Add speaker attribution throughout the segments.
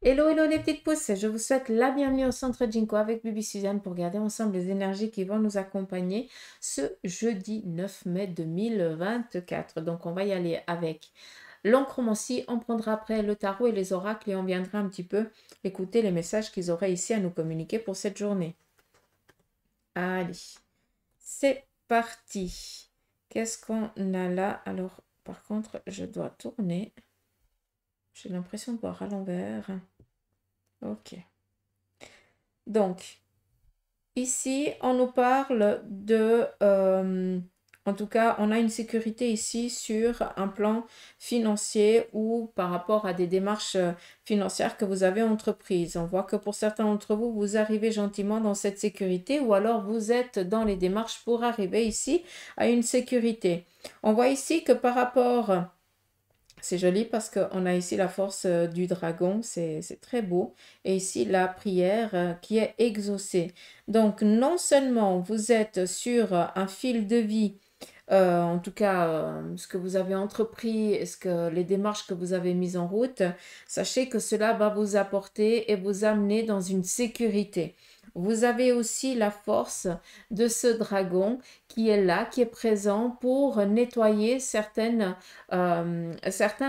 Speaker 1: Hello, hello les petites pousses, je vous souhaite la bienvenue au Centre Jinko avec Bibi Suzanne pour regarder ensemble les énergies qui vont nous accompagner ce jeudi 9 mai 2024. Donc on va y aller avec l'oncromancie, on prendra après le tarot et les oracles et on viendra un petit peu écouter les messages qu'ils auraient ici à nous communiquer pour cette journée. Allez, c'est parti. Qu'est-ce qu'on a là? Alors par contre, je dois tourner. J'ai l'impression de voir à l'envers. Ok. Donc, ici, on nous parle en tout cas, on a une sécurité ici sur un plan financier ou par rapport à des démarches financières que vous avez entreprises. On voit que pour certains d'entre vous, vous arrivez gentiment dans cette sécurité ou alors vous êtes dans les démarches pour arriver ici à une sécurité. On voit ici que par rapport... C'est joli parce qu'on a ici la force du dragon, c'est très beau. Et ici la prière qui est exaucée. Donc non seulement vous êtes sur un fil de vie, en tout cas ce que vous avez entrepris, les démarches que vous avez mises en route, sachez que cela va vous apporter et vous amener dans une sécurité. Vous avez aussi la force de ce dragon qui est là, qui est présent pour nettoyer certains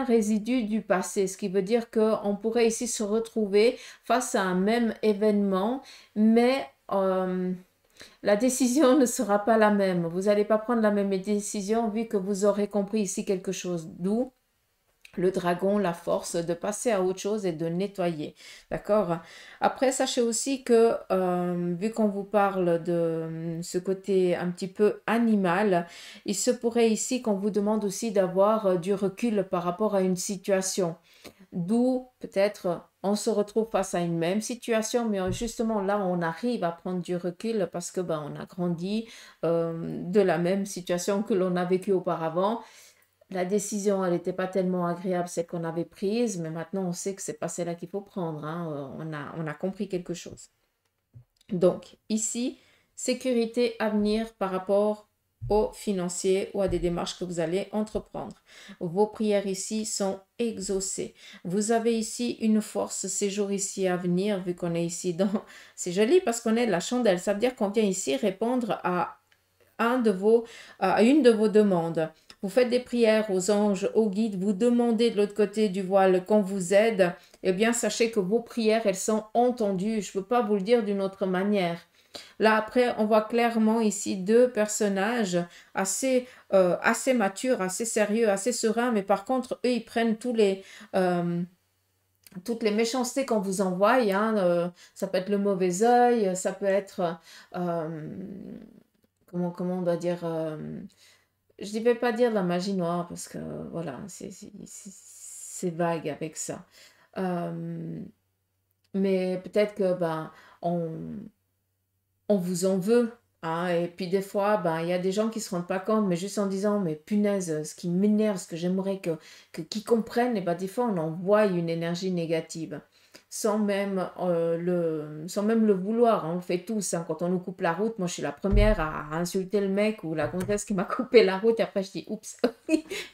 Speaker 1: résidus du passé. Ce qui veut dire qu'on pourrait ici se retrouver face à un même événement, mais la décision ne sera pas la même. Vous n'allez pas prendre la même décision vu que vous aurez compris ici quelque chose. D'où le dragon, la force de passer à autre chose et de nettoyer. D'accord? Après, sachez aussi que, vu qu'on vous parle de ce côté un petit peu animal, il se pourrait ici qu'on vous demande aussi d'avoir du recul par rapport à une situation. D'où peut-être on se retrouve face à une même situation, mais justement là on arrive à prendre du recul parce que ben, on a grandi de la même situation que l'on a vécu auparavant. La décision, elle n'était pas tellement agréable, celle qu'on avait prise, mais maintenant on sait que c'est pas celle-là qu'il faut prendre, hein. On a compris quelque chose. Donc, ici, sécurité à venir par rapport aux financiers ou à des démarches que vous allez entreprendre. Vos prières ici sont exaucées. Vous avez ici une force ces jours ici à venir, vu qu'on est ici dans... C'est joli parce qu'on est de la chandelle. Ça veut dire qu'on vient ici répondre à une de vos demandes. Vous faites des prières aux anges, aux guides, vous demandez de l'autre côté du voile qu'on vous aide, eh bien sachez que vos prières, elles sont entendues. Je ne peux pas vous le dire d'une autre manière. Là, après, on voit clairement ici deux personnages assez matures, assez sérieux, assez sereins, mais par contre, eux, ils prennent toutes les méchancetés qu'on vous envoie, hein, ça peut être le mauvais œil, ça peut être, euh, comment on doit dire, je ne vais pas dire la magie noire parce que voilà, c'est vague avec ça. Euh, mais peut-être que ben, on, on vous en veut. Hein, et puis des fois, ben, il y a des gens qui ne se rendent pas compte, mais juste en disant, mais punaise, ce qui m'énerve, ce que j'aimerais qu'ils comprennent, et ben, des fois, on envoie une énergie négative. Sans même le vouloir, hein, on le fait tous. Hein. Quand on nous coupe la route, moi je suis la première à insulter le mec ou la comtesse qui m'a coupé la route, et après je dis oups,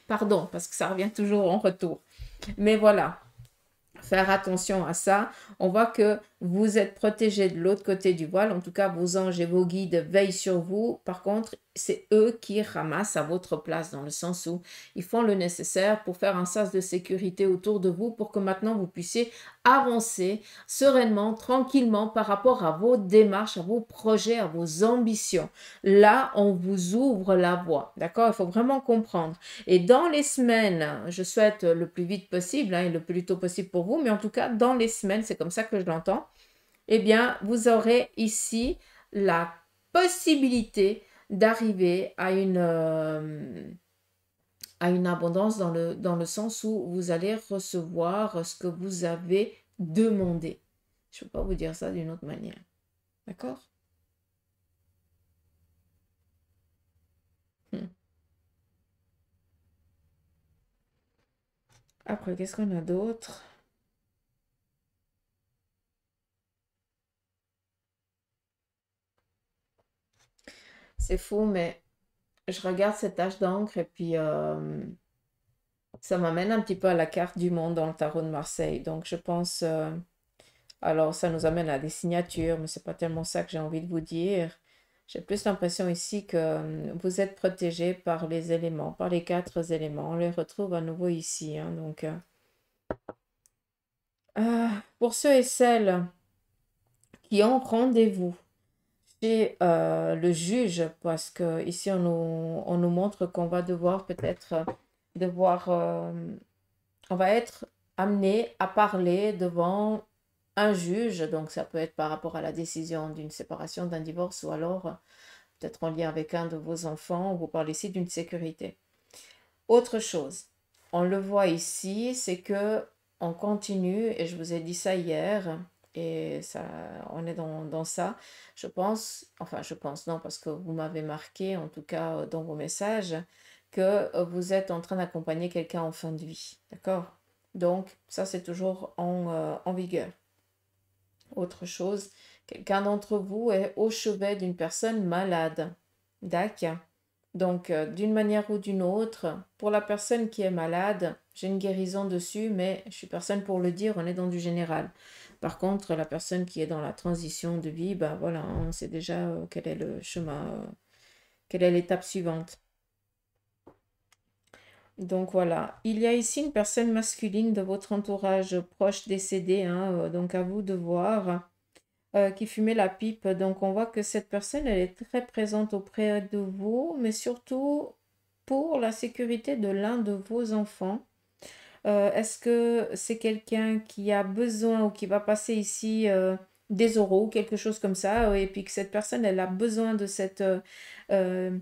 Speaker 1: pardon, parce que ça revient toujours en retour. Mais voilà, faire attention à ça. On voit que vous êtes protégé de l'autre côté du voile. En tout cas, vos anges et vos guides veillent sur vous. Par contre, c'est eux qui ramassent à votre place dans le sens où ils font le nécessaire pour faire un sas de sécurité autour de vous pour que maintenant vous puissiez avancer sereinement, tranquillement par rapport à vos démarches, à vos projets, à vos ambitions. Là, on vous ouvre la voie. D'accord? Il faut vraiment comprendre. Et dans les semaines, je souhaite le plus vite possible hein, et le plus tôt possible pour vous, mais en tout cas, dans les semaines, c'est comme ça que je l'entends, eh bien, vous aurez ici la possibilité d'arriver à une abondance dans le sens où vous allez recevoir ce que vous avez demandé. Je ne peux pas vous dire ça d'une autre manière. D'accord? Hmm. Après, qu'est-ce qu'on a d'autre? C'est fou, mais je regarde cette tache d'encre et puis Ça m'amène un petit peu à la carte du monde dans le tarot de Marseille. Donc je pense, alors ça nous amène à des signatures, mais c'est pas tellement ça que j'ai envie de vous dire. J'ai plus l'impression ici que vous êtes protégé par les éléments, par les quatre éléments. On les retrouve à nouveau ici, hein. Donc, pour ceux et celles qui ont rendez-vous chez le juge, parce que ici on nous montre qu'on va devoir peut-être devoir on va être amené à parler devant un juge, donc ça peut être par rapport à la décision d'une séparation, d'un divorce, ou alors peut-être en lien avec un de vos enfants. Vous parlez ici d'une sécurité. Autre chose, on le voit ici, c'est que on continue, et je vous ai dit ça hier, et ça, on est dans ça. Je pense, enfin je pense non, parce que vous m'avez marqué, en tout cas dans vos messages, que vous êtes en train d'accompagner quelqu'un en fin de vie, d'accord? Donc ça c'est toujours en vigueur. Autre chose, quelqu'un d'entre vous est au chevet d'une personne malade. D'accord. Donc, d'une manière ou d'une autre, pour la personne qui est malade, j'ai une guérison dessus, mais je suis personne pour le dire, on est dans du général. Par contre, la personne qui est dans la transition de vie, ben voilà, on sait déjà quel est le chemin, quelle est l'étape suivante. Donc voilà, il y a ici une personne masculine de votre entourage proche décédé, hein, donc à vous de voir, qui fumait la pipe. Donc on voit que cette personne, elle est très présente auprès de vous, mais surtout pour la sécurité de l'un de vos enfants. Est-ce que c'est quelqu'un qui a besoin ou qui va passer ici des euros, quelque chose comme ça, et puis que cette personne, elle a besoin euh,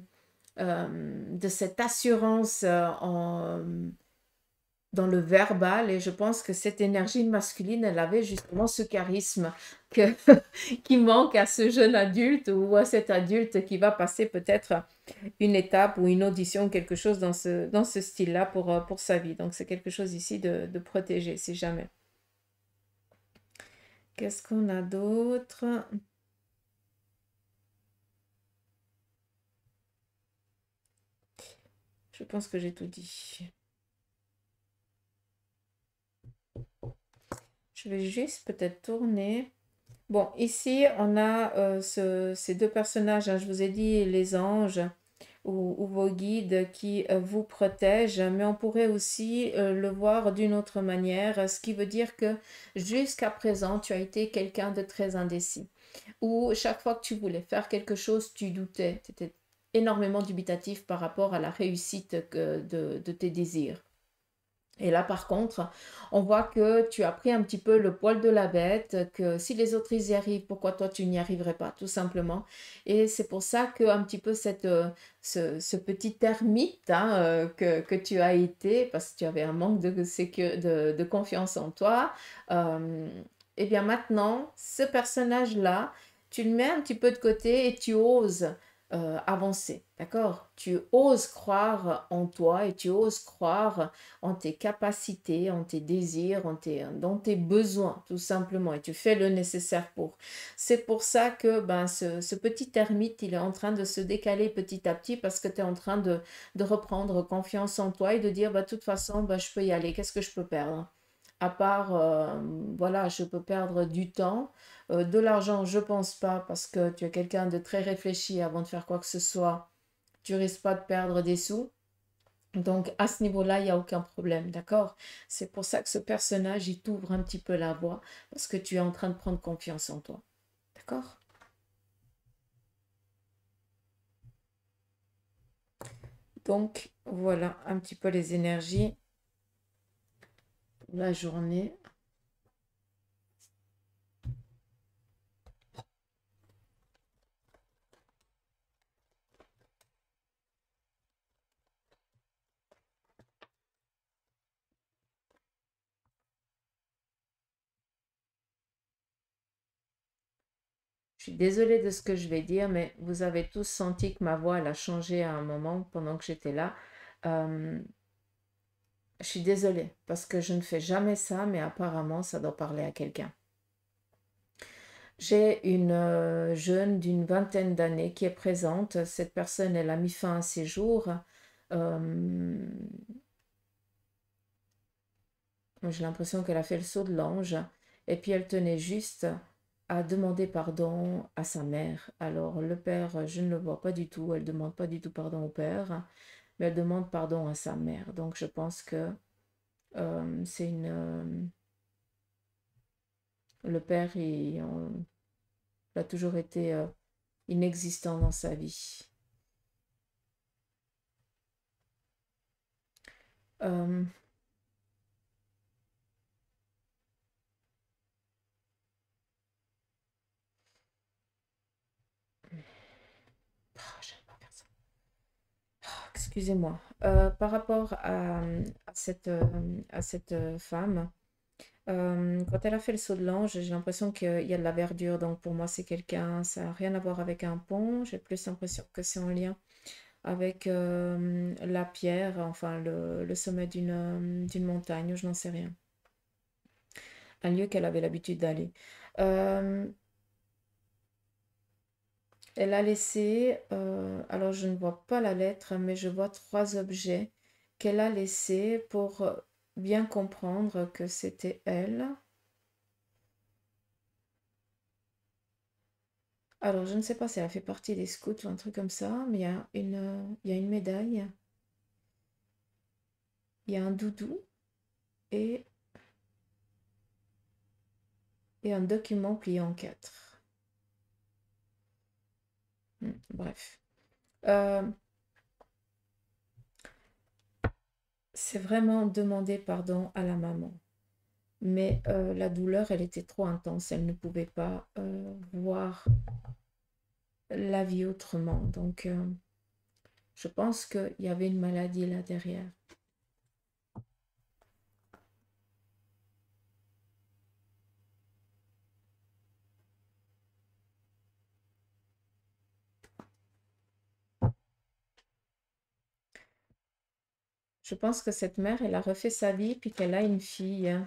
Speaker 1: de cette assurance dans le verbal, et je pense que cette énergie masculine, elle avait justement ce charisme que, qui manque à ce jeune adulte ou à cet adulte qui va passer peut-être une étape ou une audition, quelque chose dans ce style-là pour sa vie. Donc c'est quelque chose ici de protéger, si jamais. Qu'est-ce qu'on a d'autre? Je pense que j'ai tout dit. Je vais juste peut-être tourner. Bon, ici, on a ces deux personnages, hein, je vous ai dit les anges ou vos guides qui vous protègent, mais on pourrait aussi le voir d'une autre manière, ce qui veut dire que jusqu'à présent, tu as été quelqu'un de très indécis, ou chaque fois que tu voulais faire quelque chose, tu doutais, tu étais énormément dubitatif par rapport à la réussite de tes désirs. Et là, par contre, on voit que tu as pris un petit peu le poil de la bête, que si les autres ils y arrivent, pourquoi toi tu n'y arriverais pas, tout simplement. Et c'est pour ça que un petit peu ce petit ermite, hein, que tu as été, parce que tu avais un manque de confiance en toi, euh, et bien maintenant, ce personnage-là, tu le mets un petit peu de côté et tu oses avancer, d'accord? Tu oses croire en toi et tu oses croire en tes capacités, en tes désirs, dans tes besoins, tout simplement. Et tu fais le nécessaire pour. C'est pour ça que ben, ce petit ermite, il est en train de se décaler petit à petit parce que tu es en train de reprendre confiance en toi et de dire, bah, de toute façon, bah, je peux y aller. Qu'est-ce que je peux perdre? À part, voilà, je peux perdre du temps, de l'argent, je pense pas, parce que tu es quelqu'un de très réfléchi avant de faire quoi que ce soit. Tu risques pas de perdre des sous. Donc, à ce niveau-là, il n'y a aucun problème, d'accord? C'est pour ça que ce personnage, il t'ouvre un petit peu la voie, parce que tu es en train de prendre confiance en toi, d'accord? Donc, voilà un petit peu les énergies de la journée. Je suis désolée de ce que je vais dire, mais vous avez tous senti que ma voix, elle a changé à un moment pendant que j'étais là. Euh, je suis désolée, parce que je ne fais jamais ça, mais apparemment, ça doit parler à quelqu'un. J'ai une jeune d'une vingtaine d'années qui est présente. Cette personne, elle a mis fin à ses jours. Euh, J'ai l'impression qu'elle a fait le saut de l'ange et puis elle tenait juste à demander pardon à sa mère. Alors le père, je ne le vois pas du tout, elle demande pas du tout pardon au père, mais elle demande pardon à sa mère. Donc je pense que c'est le père, il a toujours été inexistant dans sa vie. Euh, j'aime pas faire ça. Excusez-moi. Par rapport à cette femme, quand elle a fait le saut de l'ange, j'ai l'impression qu'il y a de la verdure. Donc pour moi, c'est quelqu'un, ça n'a rien à voir avec un pont. J'ai plus l'impression que c'est en lien avec la pierre, enfin le sommet d'une montagne, je n'en sais rien. Un lieu qu'elle avait l'habitude d'aller. Euh, Elle a laissé, alors je ne vois pas la lettre, mais je vois trois objets qu'elle a laissés pour bien comprendre que c'était elle. Alors je ne sais pas si elle a fait partie des scouts ou un truc comme ça, mais il y a une médaille, il y a un doudou et, et un document plié en quatre. Bref. Euh, c'est vraiment demander pardon à la maman. Mais la douleur, elle était trop intense. Elle ne pouvait pas voir la vie autrement. Donc, je pense qu'il y avait une maladie là derrière. Je pense que cette mère, elle a refait sa vie puis qu'elle a une fille.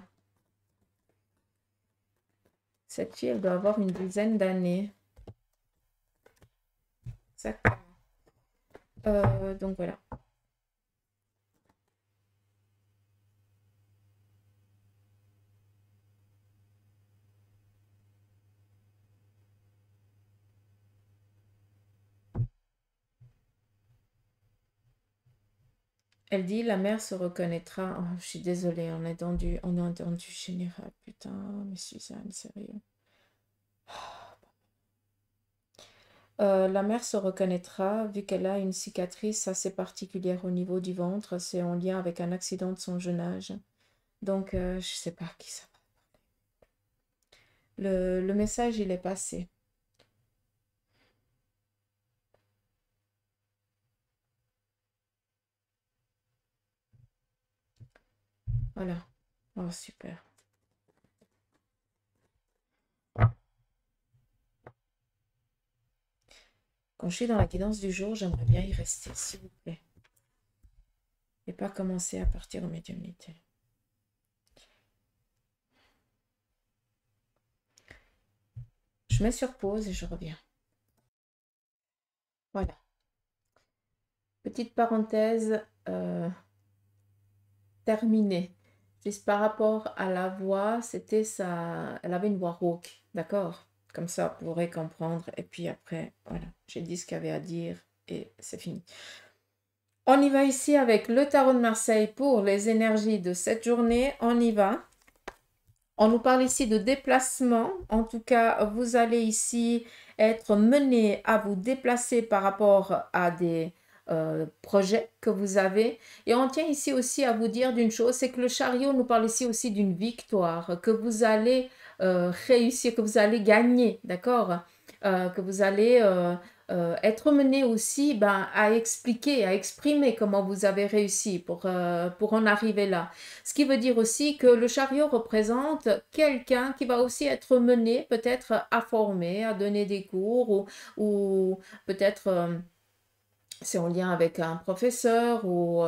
Speaker 1: Cette fille, elle doit avoir une dizaine d'années. Exactement. Donc voilà. Elle dit, la mère se reconnaîtra. Oh, je suis désolée, on est dans du général. Putain, mais Suzanne, sérieux. La mère se reconnaîtra vu qu'elle a une cicatrice assez particulière au niveau du ventre. C'est en lien avec un accident de son jeune âge. Donc, je sais pas qui ça va. Le message, il est passé. Voilà. Oh, super. Quand je suis dans la guidance du jour, j'aimerais bien y rester, s'il vous plaît. Et pas commencer à partir en médiumnité. Je mets sur pause et je reviens. Voilà. Petite parenthèse terminée. Juste par rapport à la voix, c'était ça. Elle avait une voix rauque, d'accord? Comme ça, vous pourrez comprendre. Et puis après, voilà, j'ai dit ce qu'il y avait à dire et c'est fini. On y va ici avec le tarot de Marseille pour les énergies de cette journée. On y va. On nous parle ici de déplacement. En tout cas, vous allez ici être mené à vous déplacer par rapport à des projets que vous avez. Et on tient ici aussi à vous dire d'une chose, c'est que le chariot nous parle ici aussi d'une victoire, que vous allez réussir, que vous allez gagner, d'accord? Que vous allez être mené aussi à expliquer, à exprimer comment vous avez réussi pour en arriver là. Ce qui veut dire aussi que le chariot représente quelqu'un qui va aussi être mené peut-être à former, à donner des cours ou peut-être c'est en lien avec un professeur ou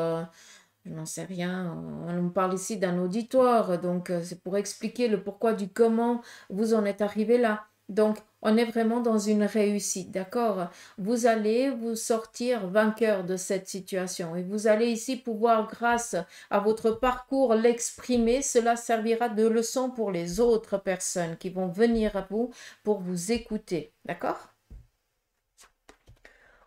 Speaker 1: je n'en sais rien. On me parle ici d'un auditoire, donc c'est pour expliquer le pourquoi du comment vous en êtes arrivé là. Donc, on est vraiment dans une réussite, d'accord? Vous allez vous sortir vainqueur de cette situation et vous allez ici pouvoir, grâce à votre parcours, l'exprimer. Cela servira de leçon pour les autres personnes qui vont venir à vous pour vous écouter, d'accord?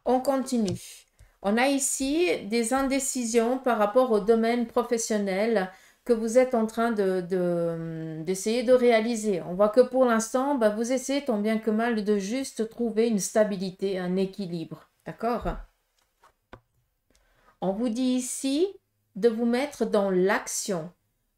Speaker 1: On continue. On a ici des indécisions par rapport au domaine professionnel que vous êtes en train d'essayer de réaliser. On voit que pour l'instant, vous essayez tant bien que mal de juste trouver une stabilité, un équilibre. D'accord? On vous dit ici de vous mettre dans l'action.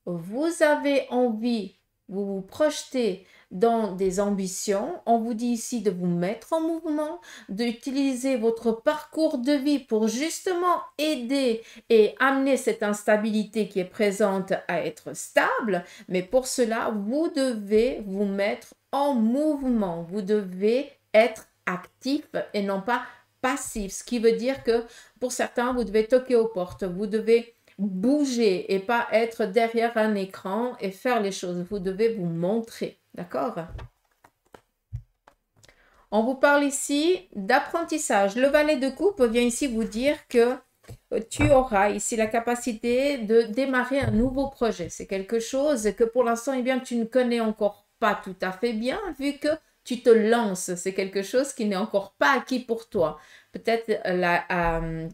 Speaker 1: Vous avez envie, vous vous projetez dans des ambitions. On vous dit ici de vous mettre en mouvement, d'utiliser votre parcours de vie pour justement aider et amener cette instabilité qui est présente à être stable. Mais pour cela, vous devez vous mettre en mouvement. Vous devez être actif et non pas passif. Ce qui veut dire que pour certains, vous devez toquer aux portes. Vous devez bouger et pas être derrière un écran et faire les choses. Vous devez vous montrer. D'accord? On vous parle ici d'apprentissage. Le valet de coupe vient ici vous dire que tu auras ici la capacité de démarrer un nouveau projet. C'est quelque chose que pour l'instant, eh bien, tu ne connais encore pas tout à fait bien, vu que tu te lances. C'est quelque chose qui n'est encore pas acquis pour toi. Peut-être,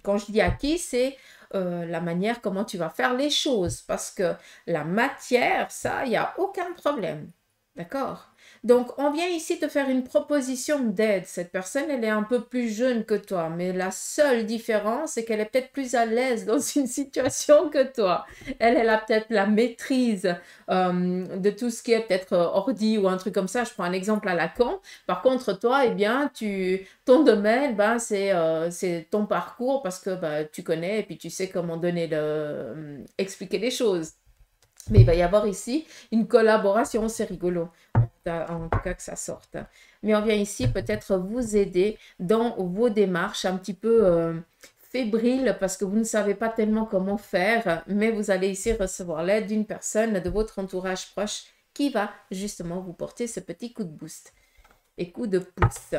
Speaker 1: quand je dis acquis, c'est la manière comment tu vas faire les choses. Parce que la matière, ça, il n'y a aucun problème. D'accord? Donc, on vient ici te faire une proposition d'aide. Cette personne, elle est un peu plus jeune que toi, mais la seule différence, c'est qu'elle est peut-être plus à l'aise dans une situation que toi. Elle a peut-être la maîtrise de tout ce qui est peut-être ordi ou un truc comme ça. Je prends un exemple à Lacan. Par contre, toi, eh bien, ton domaine, c'est ton parcours parce que tu connais et puis tu sais comment expliquer les choses. Mais il va y avoir ici une collaboration, c'est rigolo, en tout cas que ça sorte. Mais on vient ici peut-être vous aider dans vos démarches un petit peu fébriles parce que vous ne savez pas tellement comment faire, mais vous allez ici recevoir l'aide d'une personne de votre entourage proche qui va justement vous porter ce petit coup de boost et coup de pouce.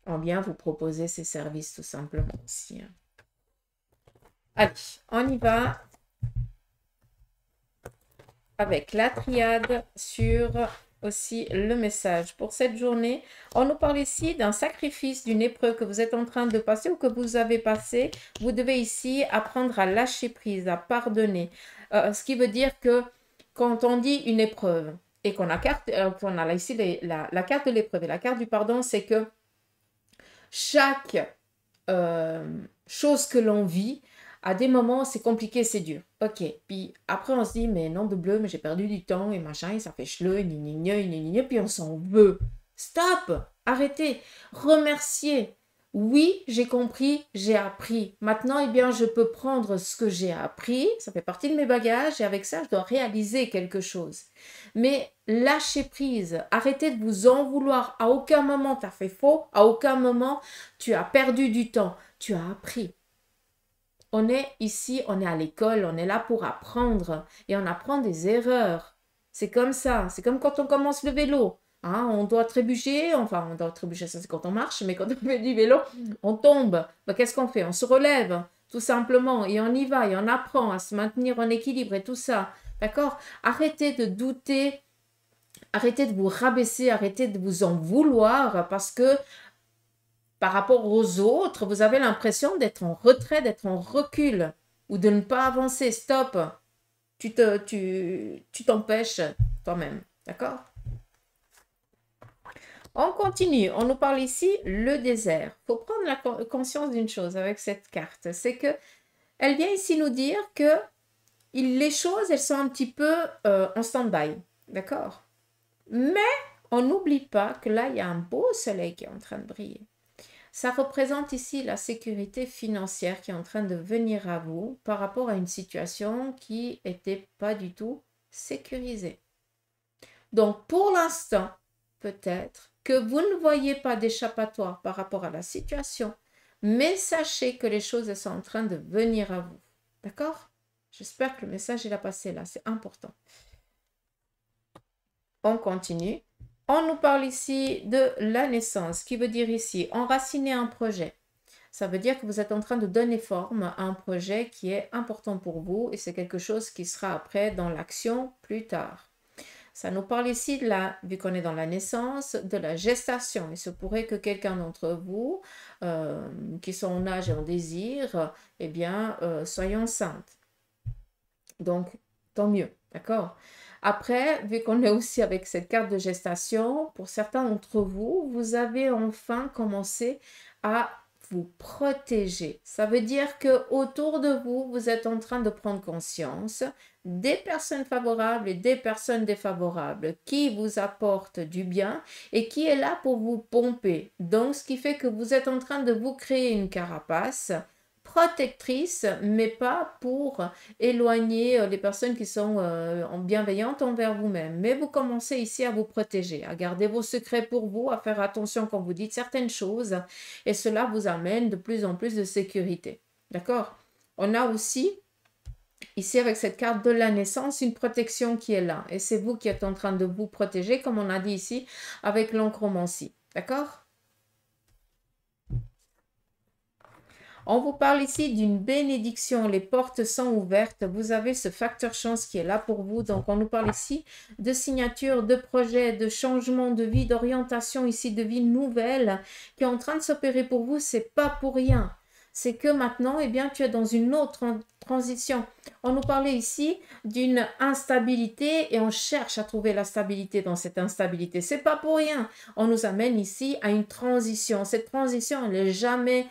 Speaker 1: On vient vous proposer ces services tout simplement aussi. Allez, on y va avec la triade sur aussi le message pour cette journée. On nous parle ici d'un sacrifice, d'une épreuve que vous êtes en train de passer ou que vous avez passé. Vous devez ici apprendre à lâcher prise, à pardonner. Ce qui veut dire que quand on dit une épreuve et qu'on a ici la carte de l'épreuve et la carte du pardon, c'est que chaque chose que l'on vit, à des moments, c'est compliqué, c'est dur. Ok. Puis après, on se dit, mais non de bleu, mais j'ai perdu du temps et machin, et ça fait chleu, puis on s'en veut. Stop! Arrêtez. Remerciez. Oui, j'ai compris, j'ai appris. Maintenant, eh bien, je peux prendre ce que j'ai appris, ça fait partie de mes bagages, et avec ça, je dois réaliser quelque chose. Mais lâchez prise, arrêtez de vous en vouloir. À aucun moment tu as fait faux, à aucun moment tu as perdu du temps, tu as appris. On est ici, on est à l'école, on est là pour apprendre et on apprend des erreurs. C'est comme ça, c'est comme quand on commence le vélo. Hein, on doit trébucher, ça c'est quand on marche, mais quand on fait du vélo, on tombe. Qu'est-ce qu'on fait? On se relève, tout simplement, et on y va, et on apprend à se maintenir en équilibre et tout ça. D'accord? Arrêtez de douter, arrêtez de vous rabaisser, arrêtez de vous en vouloir parce que par rapport aux autres, vous avez l'impression d'être en retrait, d'être en recul ou de ne pas avancer. Stop. Tu t'empêches toi-même. D'accord? On continue. On nous parle ici le désert. Il faut prendre la conscience d'une chose avec cette carte. C'est que elle vient ici nous dire que les choses, elles sont un petit peu en stand-by. D'accord? Mais on n'oublie pas que là, il y a un beau soleil qui est en train de briller. Ça représente ici la sécurité financière qui est en train de venir à vous par rapport à une situation qui n'était pas du tout sécurisée. Donc, pour l'instant, peut-être que vous ne voyez pas d'échappatoire par rapport à la situation, mais sachez que les choses sont en train de venir à vous. D'accord? J'espère que le message il a passé là, c'est important. On continue. On nous parle ici de la naissance, qui veut dire ici enraciner un projet. Ça veut dire que vous êtes en train de donner forme à un projet qui est important pour vous et c'est quelque chose qui sera après dans l'action plus tard. Ça nous parle ici, de la, vu qu'on est dans la naissance, de la gestation. Il se pourrait que quelqu'un d'entre vous, qui sont en âge et en désir, eh bien, soyez enceinte. Donc, tant mieux, d'accord? Après, vu qu'on est aussi avec cette carte de gestation, pour certains d'entre vous, vous avez enfin commencé à vous protéger. Ça veut dire que autour de vous, vous êtes en train de prendre conscience des personnes favorables et des personnes défavorables qui vous apportent du bien et qui est là pour vous pomper. Donc, ce qui fait que vous êtes en train de vous créer une carapace protectrice, mais pas pour éloigner les personnes qui sont bienveillantes envers vous-même. Mais vous commencez ici à vous protéger, à garder vos secrets pour vous, à faire attention quand vous dites certaines choses, et cela vous amène de plus en plus de sécurité. D'accord? On a aussi ici, avec cette carte de la naissance, une protection qui est là. Et c'est vous qui êtes en train de vous protéger, comme on a dit ici, avec l'enchromancie. D'accord? On vous parle ici d'une bénédiction. Les portes sont ouvertes. Vous avez ce facteur chance qui est là pour vous. Donc, on nous parle ici de signature, de projet, de changement de vie, d'orientation ici, de vie nouvelle qui est en train de s'opérer pour vous. C'est pas pour rien. C'est que maintenant, eh bien, tu es dans une autre transition. On nous parlait ici d'une instabilité et on cherche à trouver la stabilité dans cette instabilité. C'est pas pour rien. On nous amène ici à une transition. Cette transition, elle n'est jamais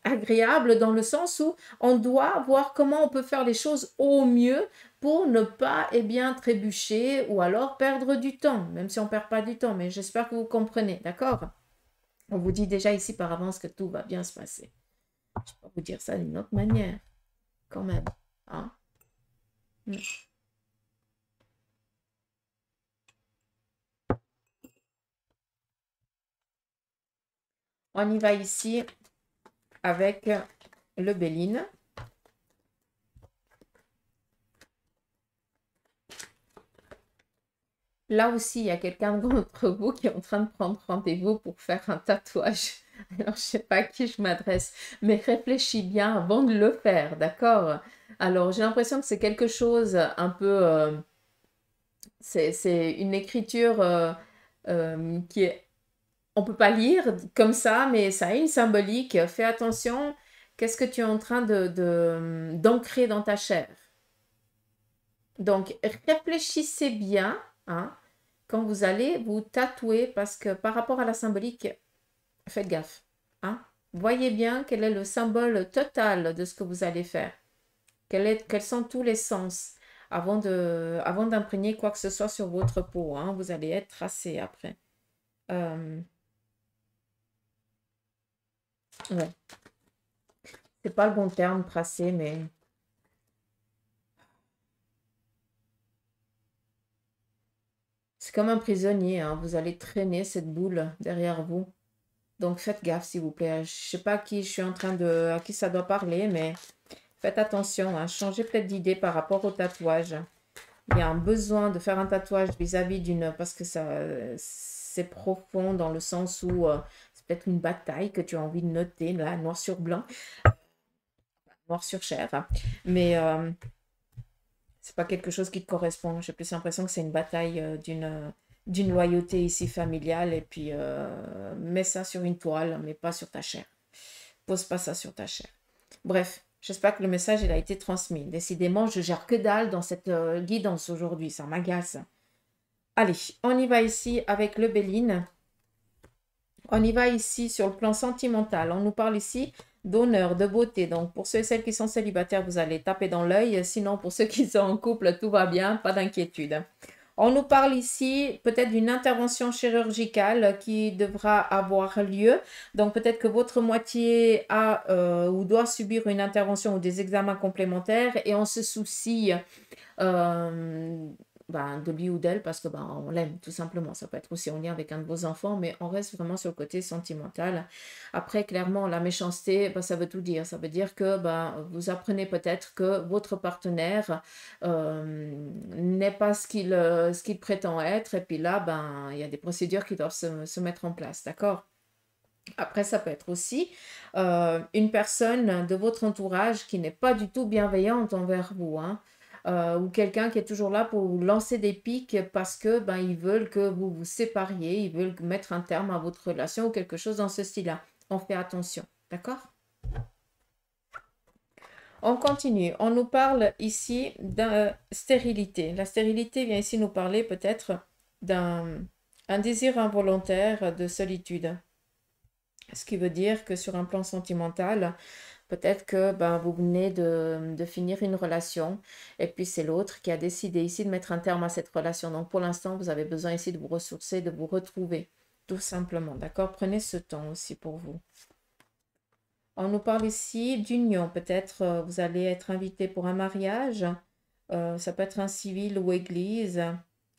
Speaker 1: agréable dans le sens où on doit voir comment on peut faire les choses au mieux pour ne pas eh bien, trébucher ou alors perdre du temps, même si on ne perd pas du temps. Mais j'espère que vous comprenez, d'accord? On vous dit déjà ici par avance que tout va bien se passer. Je peux vous dire ça d'une autre manière, quand même. Hein? On y va ici avec le Béline. Là aussi, il y a quelqu'un d'entre vous qui est en train de prendre rendez-vous pour faire un tatouage. Alors, je ne sais pas à qui je m'adresse, mais réfléchis bien avant de le faire, d'accord? Alors, j'ai l'impression que c'est quelque chose un peu... c'est une écriture qui est... On ne peut pas lire comme ça, mais ça a une symbolique. Fais attention, qu'est-ce que tu es en train d'ancrer dans ta chair? Donc, réfléchissez bien, hein, quand vous allez vous tatouer, parce que par rapport à la symbolique, faites gaffe. Hein. Voyez bien quel est le symbole total de ce que vous allez faire. Quels sont tous les sens avant d'imprégner quoi que ce soit sur votre peau. Hein. Vous allez être tracé après. Ouais. C'est pas le bon terme, tracé, mais... C'est comme un prisonnier, hein. Vous allez traîner cette boule derrière vous. Donc faites gaffe, s'il vous plaît. Je sais pas à qui je suis en train de... à qui ça doit parler, mais faites attention. Hein. Changez peut-être d'idée par rapport au tatouage. Il y a un besoin de faire un tatouage vis-à-vis d'une... Parce que ça, c'est profond dans le sens où c'est peut-être une bataille que tu as envie de noter, là, noir sur blanc. Noir sur chair. Hein. Mais c'est pas quelque chose qui te correspond. J'ai plus l'impression que c'est une bataille d'une loyauté ici familiale. Et puis, mets ça sur une toile, mais pas sur ta chair. Pose pas ça sur ta chair. Bref, j'espère que le message il a été transmis. Décidément, je gère que dalle dans cette guidance aujourd'hui. Ça m'agace. Allez, on y va ici avec le Béline. On y va ici sur le plan sentimental. On nous parle ici d'honneur, de beauté. Donc, pour ceux et celles qui sont célibataires, vous allez taper dans l'œil. Sinon, pour ceux qui sont en couple, tout va bien, pas d'inquiétude. On nous parle ici peut-être d'une intervention chirurgicale qui devra avoir lieu. Donc, peut-être que votre moitié a ou doit subir une intervention ou des examens complémentaires et on se soucie ben, de lui ou d'elle parce que ben, on l'aime tout simplement. Ça peut être aussi en lien avec un de vos enfants, mais on reste vraiment sur le côté sentimental. Après, clairement, la méchanceté, ben, ça veut tout dire. Ça veut dire que ben, vous apprenez peut-être que votre partenaire n'est pas ce qu'il prétend être. Et puis là, ben, il y a des procédures qui doivent se mettre en place. D'accord? Après, ça peut être aussi une personne de votre entourage qui n'est pas du tout bienveillante envers vous, hein, ou quelqu'un qui est toujours là pour vous lancer des pics parce que ben, ils veulent que vous vous sépariez, ils veulent mettre un terme à votre relation ou quelque chose dans ce style-là. On fait attention, d'accord? On continue. On nous parle ici de stérilité. La stérilité vient ici nous parler peut-être d'un désir involontaire de solitude. Ce qui veut dire que sur un plan sentimental, peut-être que ben, vous venez de finir une relation et puis c'est l'autre qui a décidé ici de mettre un terme à cette relation. Donc pour l'instant, vous avez besoin ici de vous ressourcer, de vous retrouver, tout simplement. D'accord? Prenez ce temps aussi pour vous. On nous parle ici d'union. Peut-être vous allez être invité pour un mariage. Ça peut être un civil ou église.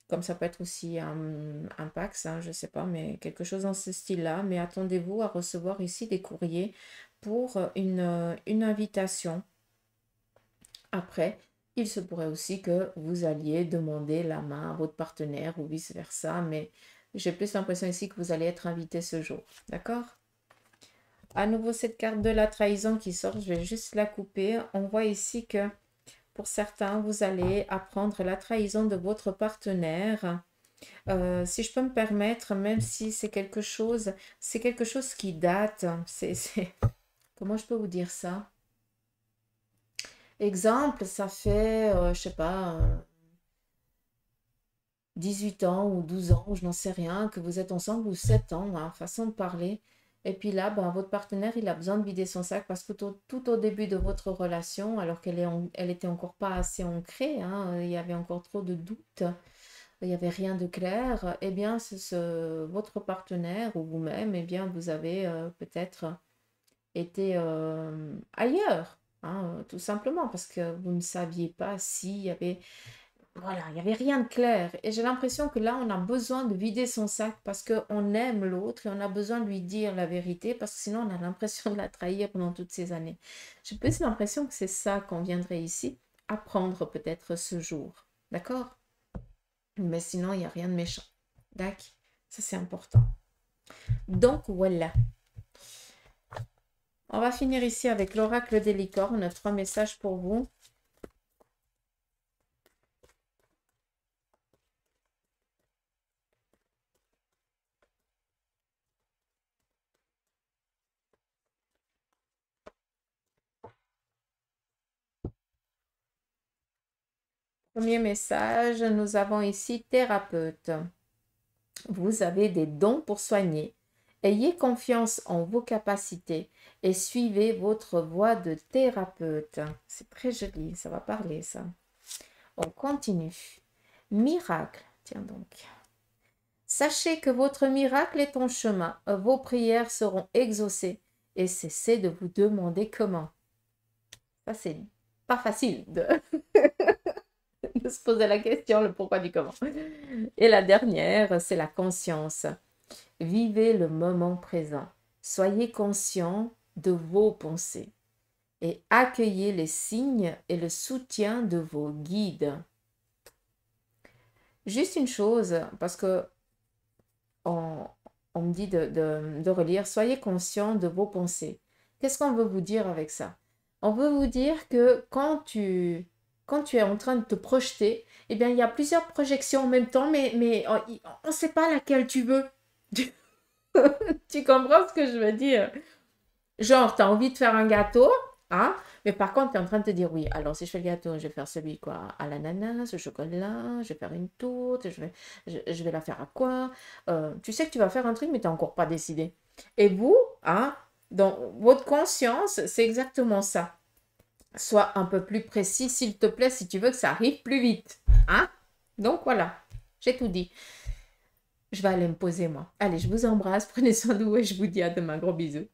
Speaker 1: Comme ça peut être aussi un Pax, hein, je ne sais pas, mais quelque chose dans ce style-là. Mais attendez-vous à recevoir ici des courriers pour une invitation. Après, il se pourrait aussi que vous alliez demander la main à votre partenaire ou vice-versa. Mais j'ai plus l'impression ici que vous allez être invité ce jour. D'accord? À nouveau, cette carte de la trahison qui sort, je vais juste la couper. On voit ici que pour certains, vous allez apprendre la trahison de votre partenaire. Si je peux me permettre, même si c'est quelque chose qui date. Comment je peux vous dire ça? Exemple, ça fait, je sais pas, 18 ans ou 12 ans, ou je n'en sais rien, que vous êtes ensemble, ou 7 ans, hein, façon de parler. Et puis là, ben, votre partenaire, il a besoin de vider son sac parce que tout au début de votre relation, alors elle était encore pas assez ancrée, hein, il y avait encore trop de doutes, il n'y avait rien de clair, eh bien, votre partenaire ou vous-même, eh bien, vous avez peut-être été ailleurs, hein, tout simplement parce que vous ne saviez pas s'il y avait voilà, il n'y avait rien de clair. Et j'ai l'impression que là, on a besoin de vider son sac parce qu'on aime l'autre et on a besoin de lui dire la vérité parce que sinon, on a l'impression de la trahir pendant toutes ces années. J'ai plus l'impression que c'est ça qu'on viendrait ici apprendre peut-être ce jour. D'accord? Mais sinon, il n'y a rien de méchant. D'accord? Ça, c'est important. Donc, voilà. On va finir ici avec l'oracle des licornes. 3 messages pour vous. Premier message, nous avons ici thérapeute. Vous avez des dons pour soigner. Ayez confiance en vos capacités et suivez votre voie de thérapeute. C'est très joli, ça va parler ça. On continue. Miracle, tiens donc. Sachez que votre miracle est en chemin. Vos prières seront exaucées et cessez de vous demander comment. Ça, c'est pas facile de... de se poser la question, le pourquoi du comment. Et la dernière, c'est la conscience. Vivez le moment présent. Soyez conscient de vos pensées et accueillez les signes et le soutien de vos guides. Juste une chose, parce que on me dit de relire, soyez conscient de vos pensées. Qu'est-ce qu'on veut vous dire avec ça? On veut vous dire que quand tu es en train de te projeter, eh bien, il y a plusieurs projections en même temps, mais on ne sait pas laquelle tu veux. Tu comprends ce que je veux dire? Genre, tu as envie de faire un gâteau, hein? Mais par contre, tu es en train de te dire, oui, alors si je fais le gâteau, je vais faire celui quoi, à l'ananas, au chocolat, je vais faire une tourte, je vais la faire à quoi? Tu sais que tu vas faire un truc, mais tu n'as encore pas décidé. Et vous, hein, dans votre conscience, c'est exactement ça. Sois un peu plus précis, s'il te plaît, si tu veux que ça arrive plus vite. Hein? Donc voilà, j'ai tout dit. Je vais aller me poser moi. Allez, je vous embrasse, prenez soin de vous et je vous dis à demain. Gros bisous.